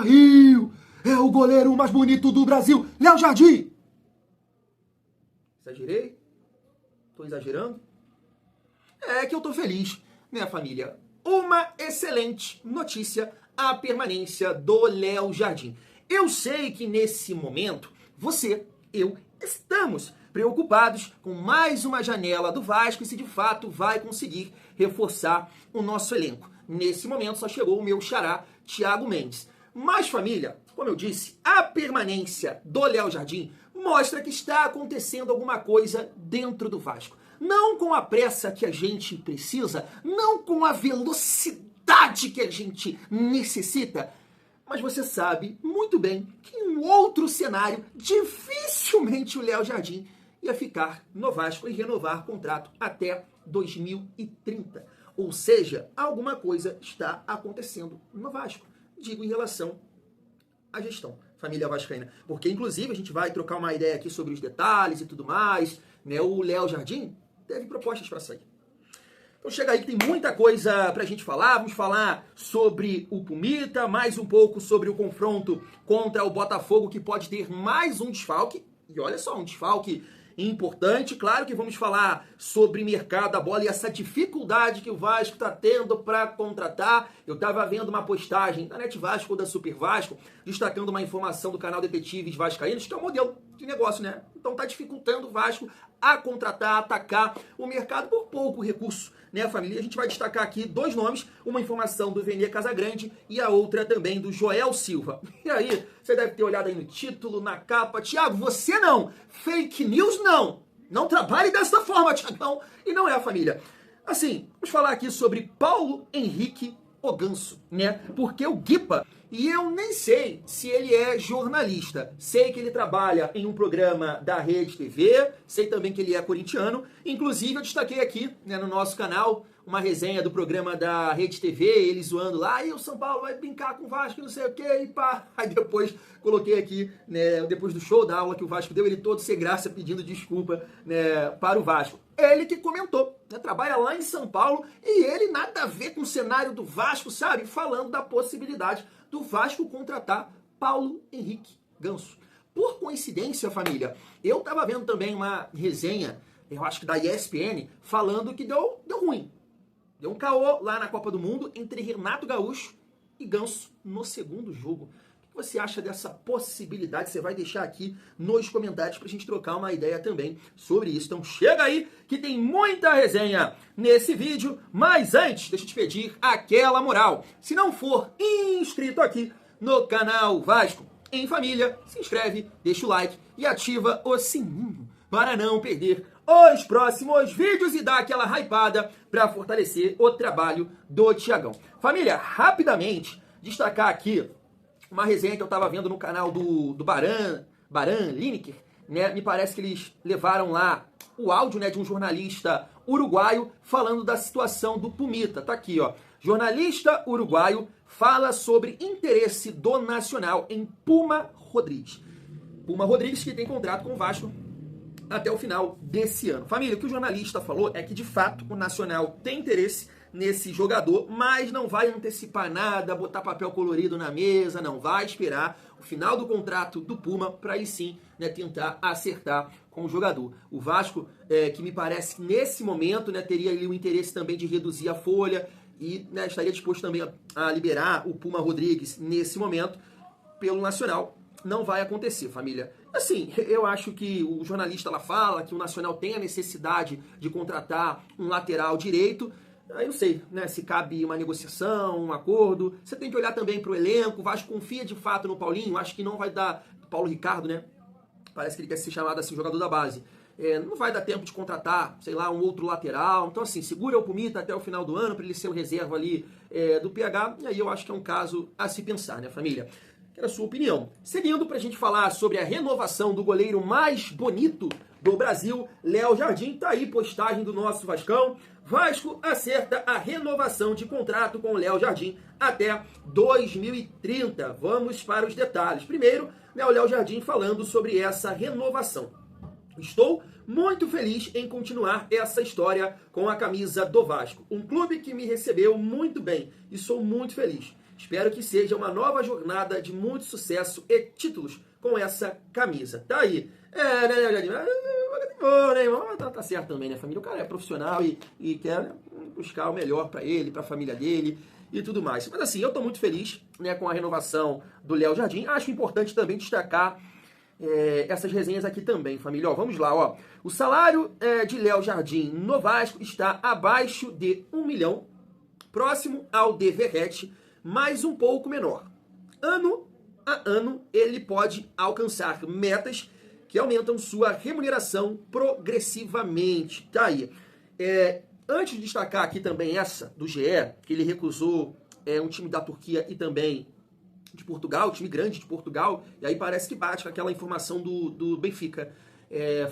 Rio! É o goleiro mais bonito do Brasil, Léo Jardim! Exagerei? Tô exagerando? É que eu tô feliz, né, família? Uma excelente notícia, a permanência do Léo Jardim. Eu sei que nesse momento, você, eu, estamos preocupados com mais uma janela do Vasco e se de fato vai conseguir reforçar o nosso elenco. Nesse momento só chegou o meu xará, Thiago Mendes. Mas, família, como eu disse, a permanência do Léo Jardim mostra que está acontecendo alguma coisa dentro do Vasco. Não com a pressa que a gente precisa, não com a velocidade que a gente necessita, mas você sabe muito bem que em um outro cenário, dificilmente o Léo Jardim ia ficar no Vasco e renovar contrato até 2030. Ou seja, alguma coisa está acontecendo no Vasco. Digo em relação à gestão, família vascaína. Porque, inclusive, a gente vai trocar uma ideia aqui sobre os detalhes e tudo mais. Né? O Léo Jardim teve propostas para sair. Então chega aí que tem muita coisa pra gente falar. Vamos falar sobre o Pumita, mais um pouco sobre o confronto contra o Botafogo, que pode ter mais um desfalque. E olha só, um desfalque importante. Claro que vamos falar sobre mercado da bola e essa dificuldade que o Vasco está tendo para contratar. Eu estava vendo uma postagem da Net Vasco ou da Super Vasco, destacando uma informação do canal Detetives Vascaínos, que é um modelo de negócio, né? Então está dificultando o Vasco a contratar, a atacar o mercado por pouco recurso, né, família? A gente vai destacar aqui dois nomes, uma informação do Vene Casagrande e a outra também do Joel Silva. E aí, você deve ter olhado aí no título, na capa. Thiago, você não! Fake news não! Não trabalhe dessa forma, Thiagão! E não é a família. Assim, vamos falar aqui sobre Paulo Henrique o Ganso, né? Porque o Guipa, e eu nem sei se ele é jornalista. Sei que ele trabalha em um programa da Rede TV, sei também que ele é corintiano. Inclusive, eu destaquei aqui, né, no nosso canal uma resenha do programa da Rede TV, ele zoando lá, e o São Paulo vai brincar com o Vasco, não sei o que, e pá. Aí depois coloquei aqui, né, depois do show, da aula que o Vasco deu, ele todo sem graça pedindo desculpa, né, para o Vasco. Ele que comentou, né, trabalha lá em São Paulo, e ele nada a ver com o cenário do Vasco, sabe? Falando da possibilidade do Vasco contratar Paulo Henrique Ganso. Por coincidência, família, eu tava vendo também uma resenha, eu acho que da ESPN, falando que deu ruim. Deu um caô lá na Copa do Mundo entre Renato Gaúcho e Ganso no segundo jogo. O que você acha dessa possibilidade? Você vai deixar aqui nos comentários pra gente trocar uma ideia também sobre isso. Então chega aí que tem muita resenha nesse vídeo. Mas antes, deixa eu te pedir aquela moral. Se não for inscrito aqui no canal Vasco em Família, se inscreve, deixa o like e ativa o sininho para não perder os próximos vídeos e dar aquela hypada para fortalecer o trabalho do Thiagão. Família, rapidamente, destacar aqui uma resenha que eu estava vendo no canal do Baran Lineker, né? Me parece que eles levaram lá o áudio, né, de um jornalista uruguaio falando da situação do Pumita. Tá aqui, ó. Jornalista uruguaio fala sobre interesse do Nacional em Puma Rodrigues. Puma Rodrigues que tem contrato com o Vasco até o final desse ano. Família, o que o jornalista falou é que, de fato, o Nacional tem interesse nesse jogador, mas não vai antecipar nada, botar papel colorido na mesa, não vai esperar o final do contrato do Puma para aí sim, né, tentar acertar com o jogador. O Vasco, que me parece que nesse momento, né, teria ali o interesse também de reduzir a folha e, né, estaria disposto também a liberar o Puma Rodrigues nesse momento pelo Nacional. Não vai acontecer, família. Assim, eu acho que o jornalista lá fala que o Nacional tem a necessidade de contratar um lateral direito. Aí não sei, né, se cabe uma negociação, um acordo. Você tem que olhar também para o elenco. O Vasco confia de fato no Paulinho. Acho que não vai dar... Paulo Ricardo, né? Parece que ele quer ser chamado assim, jogador da base. Não vai dar tempo de contratar, sei lá, um outro lateral. Então, assim, segura o Pumita até o final do ano para ele ser o reserva ali do PH. E aí eu acho que é um caso a se pensar, né, família? Quero a sua opinião. Seguindo para a gente falar sobre a renovação do goleiro mais bonito do Brasil, Léo Jardim, tá aí postagem do nosso Vascão. Vasco acerta a renovação de contrato com o Léo Jardim até 2030. Vamos para os detalhes. Primeiro, né, o Léo Jardim falando sobre essa renovação. Estou muito feliz em continuar essa história com a camisa do Vasco. Um clube que me recebeu muito bem e sou muito feliz. Espero que seja uma nova jornada de muito sucesso e títulos com essa camisa. Tá aí. Né, Jardim? Né, irmão? Tá certo também, né, família? O cara é profissional e quer, né, buscar o melhor para ele, para a família dele e tudo mais. Mas assim, eu tô muito feliz, né, com a renovação do Léo Jardim. Acho importante também destacar essas resenhas aqui também, família. Ó, vamos lá, ó. O salário de Léo Jardim no Vasco está abaixo de 1 milhão, próximo ao de Verratti, mas um pouco menor. Ano a ano, ele pode alcançar metas que aumentam sua remuneração progressivamente. Tá aí. Antes de destacar aqui também essa do GE, que ele recusou um time da Turquia e também de Portugal, time grande de Portugal, e aí parece que bate com aquela informação do Benfica,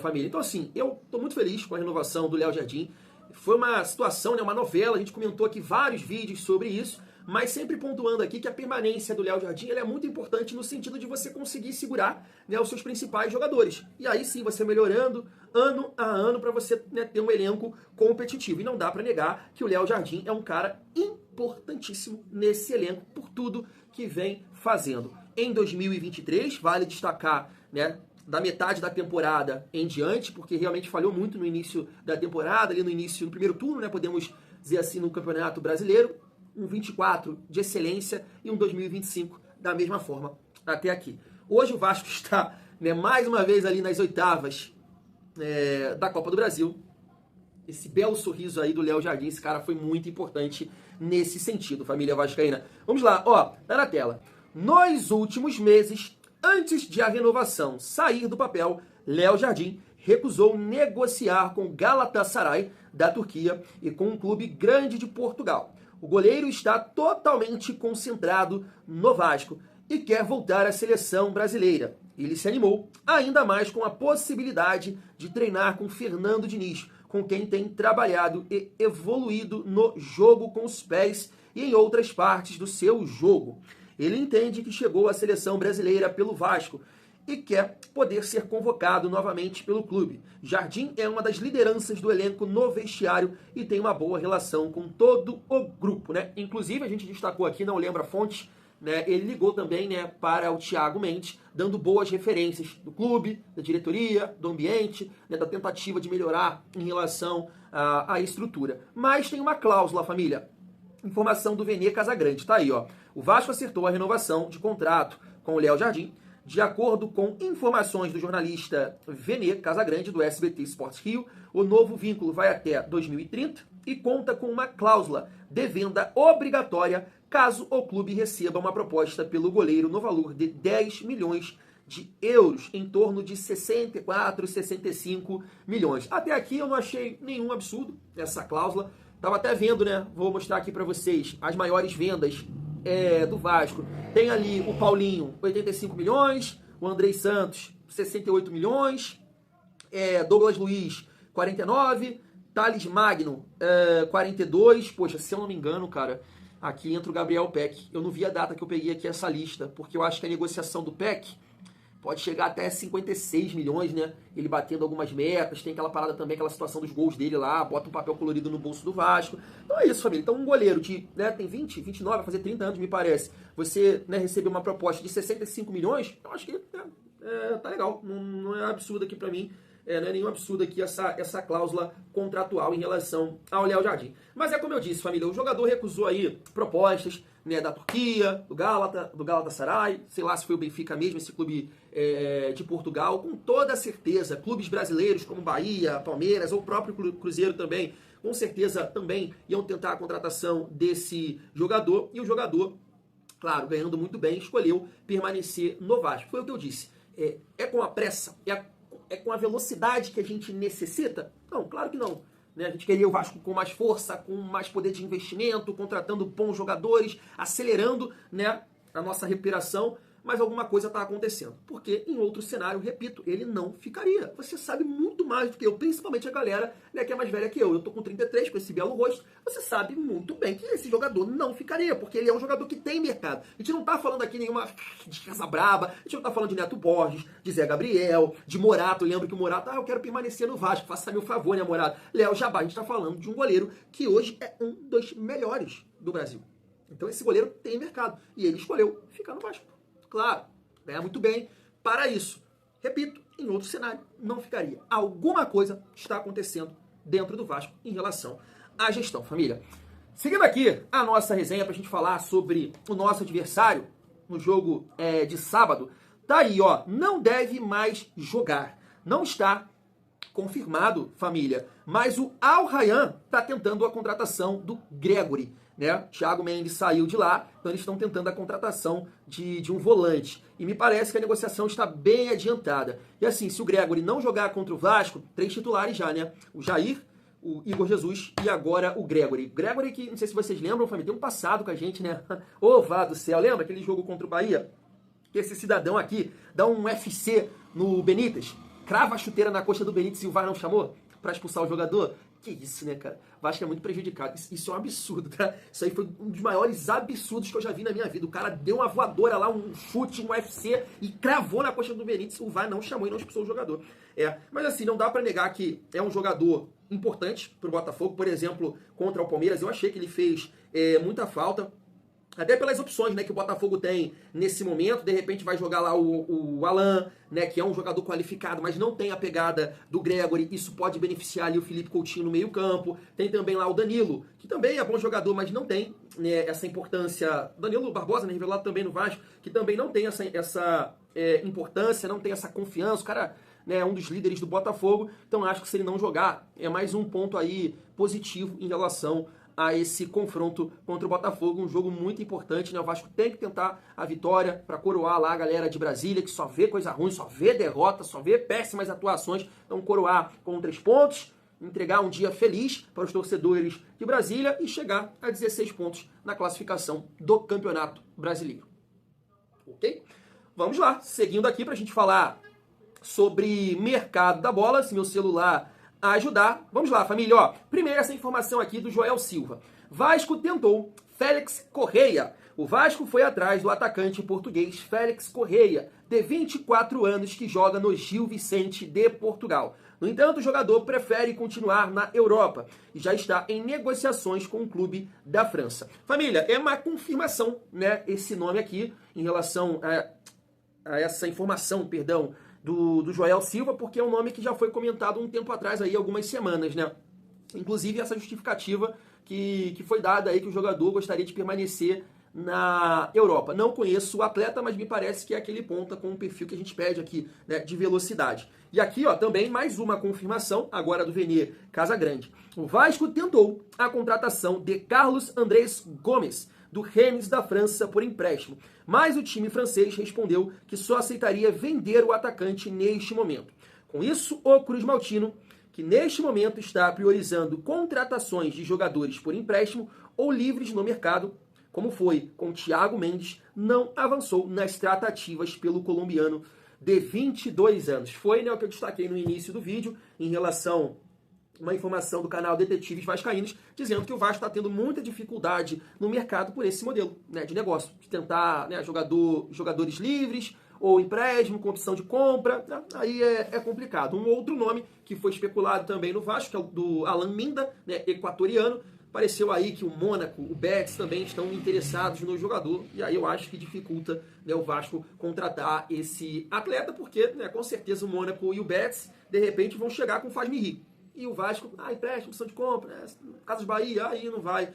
família. Então assim, eu tô muito feliz com a renovação do Léo Jardim. Foi uma situação, né, uma novela, a gente comentou aqui vários vídeos sobre isso, mas sempre pontuando aqui que a permanência do Léo Jardim é muito importante no sentido de você conseguir segurar, né, os seus principais jogadores. E aí sim, você melhorando ano a ano para você, né, ter um elenco competitivo. E não dá para negar que o Léo Jardim é um cara importantíssimo nesse elenco por tudo que vem fazendo. Em 2023, vale destacar, né, da metade da temporada em diante, porque realmente falhou muito no início da temporada, ali no primeiro turno, né, podemos dizer assim, no Campeonato Brasileiro, um 24 de excelência e um 2025 da mesma forma até aqui. Hoje o Vasco está, né, mais uma vez ali nas oitavas da Copa do Brasil. Esse belo sorriso aí do Léo Jardim, esse cara foi muito importante nesse sentido, família vascaína. Vamos lá, ó, tá na tela. Nos últimos meses, antes de a renovação sair do papel, Léo Jardim recusou negociar com Galatasaray da Turquia e com um clube grande de Portugal. O goleiro está totalmente concentrado no Vasco e quer voltar à seleção brasileira. Ele se animou ainda mais com a possibilidade de treinar com Fernando Diniz, com quem tem trabalhado e evoluído no jogo com os pés e em outras partes do seu jogo. Ele entende que chegou à seleção brasileira pelo Vasco e quer poder ser convocado novamente pelo clube. Jardim é uma das lideranças do elenco no vestiário e tem uma boa relação com todo o grupo, né? Inclusive, a gente destacou aqui, não lembro a fonte, né? Ele ligou também, né, para o Thiago Mendes, dando boas referências do clube, da diretoria, do ambiente, né, da tentativa de melhorar em relação à estrutura. Mas tem uma cláusula, família. Informação do Vene Casagrande, tá aí, ó. O Vasco acertou a renovação de contrato com o Léo Jardim. De acordo com informações do jornalista Vene Casagrande, do SBT Esportes Rio, o novo vínculo vai até 2030 e conta com uma cláusula de venda obrigatória caso o clube receba uma proposta pelo goleiro no valor de 10 milhões de euros, em torno de 64, 65 milhões. Até aqui eu não achei nenhum absurdo essa cláusula. Tava até vendo, né? Vou mostrar aqui para vocês as maiores vendas do Vasco. Tem ali o Paulinho, 85 milhões, o Andrei Santos, 68 milhões, Douglas Luiz, 49, Thales Magno, 42. Poxa, se eu não me engano, cara, aqui entra o Gabriel Peck. Eu não vi a data que eu peguei aqui essa lista, porque eu acho que a negociação do Peck pode chegar até 56 milhões, né? Ele batendo algumas metas, tem aquela parada também, aquela situação dos gols dele lá, bota um papel colorido no bolso do Vasco. Então é isso, família. Então um goleiro de, né, tem 20, 29, vai fazer 30 anos, me parece. Você, né, receber uma proposta de 65 milhões, eu acho que tá legal. Não é absurdo aqui pra mim. Não é nenhum absurdo aqui essa cláusula contratual em relação ao Léo Jardim. Mas é como eu disse, família, o jogador recusou aí propostas, né, da Turquia, do Galatasaray, sei lá se foi o Benfica mesmo, esse clube de Portugal, com toda certeza, clubes brasileiros como Bahia, Palmeiras, ou o próprio Cruzeiro também, com certeza também iam tentar a contratação desse jogador, e o jogador, claro, ganhando muito bem, escolheu permanecer no Vasco. Foi o que eu disse, é com a pressa, é com a velocidade que a gente necessita? Não, claro que não. Né? A gente queria o Vasco com mais força, com mais poder de investimento, contratando bons jogadores, acelerando, né, a nossa recuperação, mas alguma coisa está acontecendo. Porque em outro cenário, repito, ele não ficaria. Você sabe muito mais do que eu, principalmente a galera, né, que é mais velha que eu. Eu tô com 33, com esse belo rosto. Você sabe muito bem que esse jogador não ficaria, porque ele é um jogador que tem mercado. A gente não tá falando aqui nenhuma de Casa Braba, a gente não tá falando de Neto Borges, de Zé Gabriel, de Morato. Lembra que o Morato, eu quero permanecer no Vasco, faça meu favor, né, Morato? Léo Jabá, a gente tá falando de um goleiro que hoje é um dos melhores do Brasil. Então esse goleiro tem mercado. E ele escolheu ficar no Vasco. Claro, ganha muito bem para isso. Repito, em outro cenário, não ficaria. Alguma coisa está acontecendo dentro do Vasco em relação à gestão, família. Seguindo aqui a nossa resenha para a gente falar sobre o nosso adversário no jogo de sábado. Tá aí, ó, não deve mais jogar. Não está confirmado, família, mas o Al Rayyan está tentando a contratação do Gregore, né? Thiago Mendes saiu de lá, então eles estão tentando a contratação de um volante. E me parece que a negociação está bem adiantada. E assim, se o Gregore não jogar contra o Vasco, 3 titulares já, né? O Jair, o Igor Jesus e agora o Gregore. Gregore que, não sei se vocês lembram, família, tem um passado com a gente, né? Ô, vá do céu, lembra aquele jogo contra o Bahia? Que esse cidadão aqui dá um UFC no Benítez, crava a chuteira na coxa do Benítez e o VAR não chamou pra expulsar o jogador? Que isso, né, cara? O Vasco é muito prejudicado. Isso é um absurdo, tá? Isso aí foi um dos maiores absurdos que eu já vi na minha vida. O cara deu uma voadora lá, um chute, um UFC e cravou na coxa do Benítez. O VAR não chamou e não expulsou o jogador. Mas assim, não dá pra negar que é um jogador importante pro Botafogo. Por exemplo, contra o Palmeiras, eu achei que ele fez muita falta. Até pelas opções, né, que o Botafogo tem nesse momento. De repente vai jogar lá o Alan, né, que é um jogador qualificado, mas não tem a pegada do Gregore. Isso pode beneficiar ali o Felipe Coutinho no meio campo. Tem também lá o Danilo, que também é bom jogador, mas não tem, né, essa importância. Danilo Barbosa, né, revelado também no Vasco, que também não tem essa importância, não tem essa confiança. O cara, né, é um dos líderes do Botafogo. Então acho que se ele não jogar, é mais um ponto aí positivo em relação a esse confronto contra o Botafogo, um jogo muito importante, né? O Vasco tem que tentar a vitória para coroar lá a galera de Brasília, que só vê coisa ruim, só vê derrota, só vê péssimas atuações. Então coroar com 3 pontos, entregar um dia feliz para os torcedores de Brasília e chegar a 16 pontos na classificação do Campeonato Brasileiro. Ok? Vamos lá, seguindo aqui para a gente falar sobre mercado da bola, se meu celular a ajudar. Vamos lá, família. Ó, primeiro essa informação aqui do Joel Silva. Vasco tentou Félix Correia. O Vasco foi atrás do atacante português Félix Correia, de 24 anos, que joga no Gil Vicente de Portugal. No entanto, o jogador prefere continuar na Europa e já está em negociações com o clube da França. Família, é uma confirmação, né, esse nome aqui em relação a essa informação, perdão, do Joel Silva, porque é um nome que já foi comentado um tempo atrás, aí, algumas semanas, né? Inclusive essa justificativa que foi dada aí que o jogador gostaria de permanecer na Europa. Não conheço o atleta, mas me parece que é aquele ponta com o perfil que a gente pede aqui, né, de velocidade. E aqui, ó, também mais uma confirmação, agora do Vene Casagrande. O Vasco tentou a contratação de Carlos Andrés Gomes, do Rennes da França, por empréstimo. Mas o time francês respondeu que só aceitaria vender o atacante neste momento. Com isso, o Cruz Maltino, que neste momento está priorizando contratações de jogadores por empréstimo ou livres no mercado, como foi com Thiago Mendes, não avançou nas tratativas pelo colombiano de 22 anos. Foi, né, o que eu destaquei no início do vídeo em relação uma informação do canal Detetives Vascaínos, dizendo que o Vasco está tendo muita dificuldade no mercado por esse modelo, né, de negócio, de tentar, né, jogadores livres ou empréstimo com opção de compra, né, aí é complicado. Um outro nome que foi especulado também no Vasco, que é o do Alan Minda, né, equatoriano. Pareceu aí que o Mônaco, o Betis também estão interessados no jogador, e aí eu acho que dificulta, né, o Vasco contratar esse atleta, porque, né, com certeza o Mônaco e o Betis, de repente, vão chegar com faz-me-rir. E o Vasco, empréstimo, opção de compra, né? Casas Bahia, aí não vai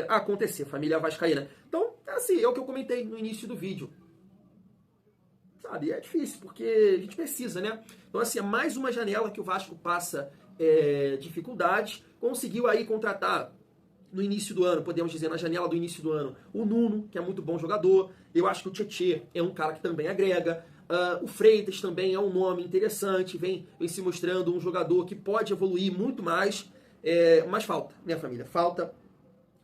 acontecer, família vascaína. Então, assim, é o que eu comentei no início do vídeo. Sabe, é difícil, porque a gente precisa, né? Então, assim, é mais uma janela que o Vasco passa dificuldades. Conseguiu aí contratar no início do ano, podemos dizer, na janela do início do ano, o Nuno, que é muito bom jogador. Eu acho que o Tietê é um cara que também agrega. O Freitas também é um nome interessante, vem se mostrando um jogador que pode evoluir muito mais, mas falta, né, família? Falta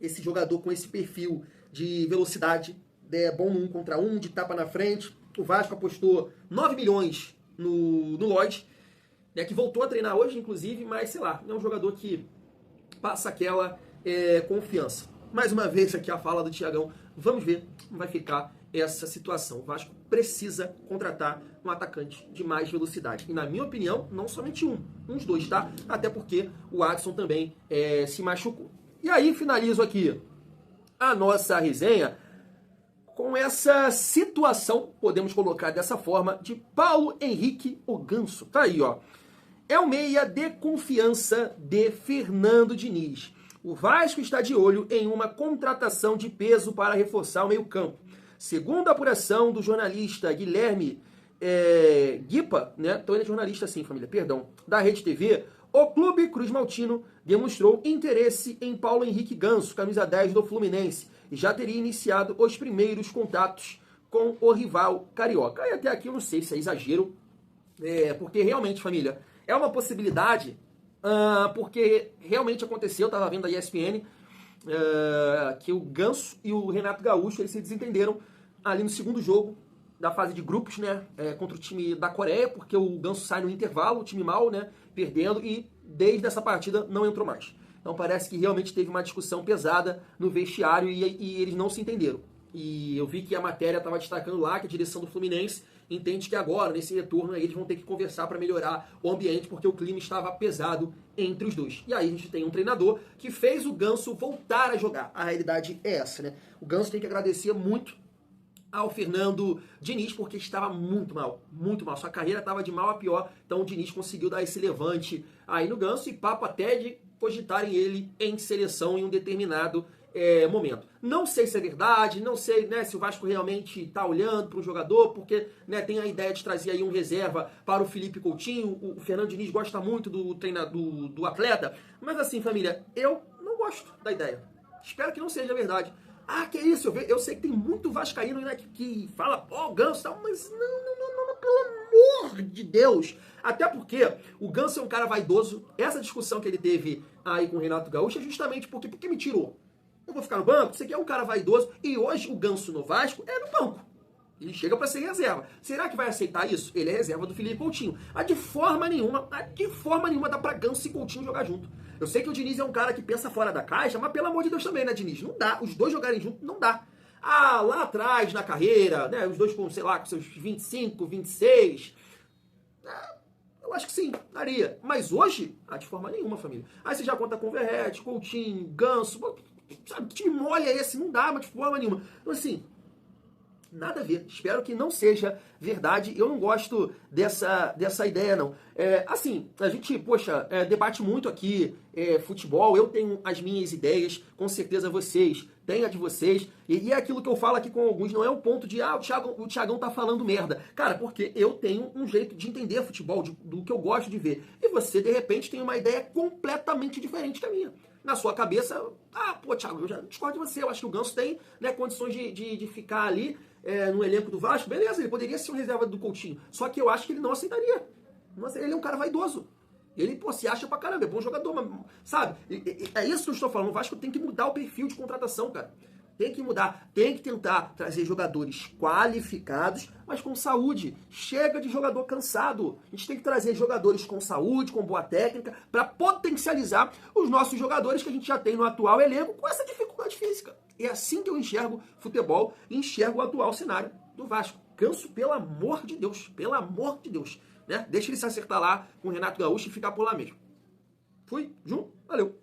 esse jogador com esse perfil de velocidade, bom no 1 contra 1, de tapa na frente. O Vasco apostou 9 milhões no Lloyd, né, que voltou a treinar hoje, inclusive, mas, sei lá, é um jogador que passa aquela confiança. Mais uma vez aqui a fala do Thiagão, vamos ver como vai ficar essa situação. O Vasco precisa contratar um atacante de mais velocidade. E na minha opinião, não somente uns 2, tá? Até porque o Adson também se machucou. E aí finalizo aqui a nossa resenha com essa situação, podemos colocar dessa forma, de Paulo Henrique o Ganso. Tá aí, ó. É o meia de confiança de Fernando Diniz. O Vasco está de olho em uma contratação de peso para reforçar o meio-campo. Segundo a apuração do jornalista Guilherme Guipa, né? Então ele é jornalista sim, família, perdão, da Rede TV, o Clube Cruz Maltino demonstrou interesse em Paulo Henrique Ganso, camisa 10 do Fluminense, e já teria iniciado os primeiros contatos com o rival carioca. E até aqui eu não sei se é exagero, porque realmente, família, é uma possibilidade, porque realmente aconteceu, eu estava vendo a ESPN, que o Ganso e o Renato Gaúcho eles se desentenderam ali no segundo jogo da fase de grupos, né, contra o time da Coreia, porque o Ganso sai no intervalo, o time mal, né, perdendo, e desde essa partida não entrou mais. Então parece que realmente teve uma discussão pesada no vestiário e eles não se entenderam. E eu vi que a matéria estava destacando lá que a direção do Fluminense entende que agora, nesse retorno, aí, eles vão ter que conversar para melhorar o ambiente, porque o clima estava pesado entre os dois. E aí a gente tem um treinador que fez o Ganso voltar a jogar. A realidade é essa, né? O Ganso tem que agradecer muito ao Fernando Diniz, porque estava muito mal, muito mal. Sua carreira estava de mal a pior, então o Diniz conseguiu dar esse levante aí no Ganso, e papo até de cogitarem ele em seleção em um determinado momento. Não sei se é verdade, não sei, né, se o Vasco realmente está olhando para o jogador, porque, né, tem a ideia de trazer aí um reserva para o Felipe Coutinho. O Fernando Diniz gosta muito do atleta, mas assim, família, eu não gosto da ideia. Espero que não seja verdade. Ah, que isso, eu sei que tem muito vascaíno, né, que fala, ó, Ganso e tal, mas não, pelo amor de Deus. Até porque o Ganso é um cara vaidoso. Essa discussão que ele teve aí com o Renato Gaúcho é justamente porque me tirou. Eu vou ficar no banco? Você aqui é um cara vaidoso. E hoje o Ganso no Vasco é no banco. Ele chega para ser reserva. Será que vai aceitar isso? Ele é reserva do Felipe Coutinho. De forma nenhuma dá para Ganso e Coutinho jogar junto. Eu sei que o Diniz é um cara que pensa fora da caixa, mas pelo amor de Deus também, né, Diniz? Não dá. Os dois jogarem junto, não dá. Lá atrás, na carreira, né, os dois com, sei lá, com seus 25, 26... eu acho que sim, daria. Mas hoje, de forma nenhuma, família. Aí você já conta com Verratti, Coutinho, Ganso... Sabe, que time mole é esse? Não dá, mas de forma nenhuma. Então, assim, nada a ver. Espero que não seja verdade. Eu não gosto dessa ideia, não. Assim, a gente, poxa, debate muito aqui futebol. Eu tenho as minhas ideias, com certeza vocês têm a de vocês. E é aquilo que eu falo aqui com alguns, não é o ponto de, o Thiagão tá falando merda. Cara, porque eu tenho um jeito de entender futebol, do que eu gosto de ver. E você, de repente, tem uma ideia completamente diferente da minha. Na sua cabeça, pô, Thiago, eu já discordo de você. Eu acho que o Ganso tem, né, condições de ficar ali no elenco do Vasco. Beleza, ele poderia ser um reserva do Coutinho. Só que eu acho que ele não aceitaria. Ele é um cara vaidoso. Ele, pô, se acha pra caramba, é bom jogador, mas, sabe? É isso que eu estou falando. O Vasco tem que mudar o perfil de contratação, cara. Tem que mudar, tem que tentar trazer jogadores qualificados, mas com saúde. Chega de jogador cansado. A gente tem que trazer jogadores com saúde, com boa técnica, para potencializar os nossos jogadores que a gente já tem no atual elenco com essa dificuldade física. É assim que eu enxergo futebol e enxergo o atual cenário do Vasco. Ganso, pelo amor de Deus, né? Deixa ele se acertar lá com o Renato Gaúcho e ficar por lá mesmo. Fui, junto, valeu.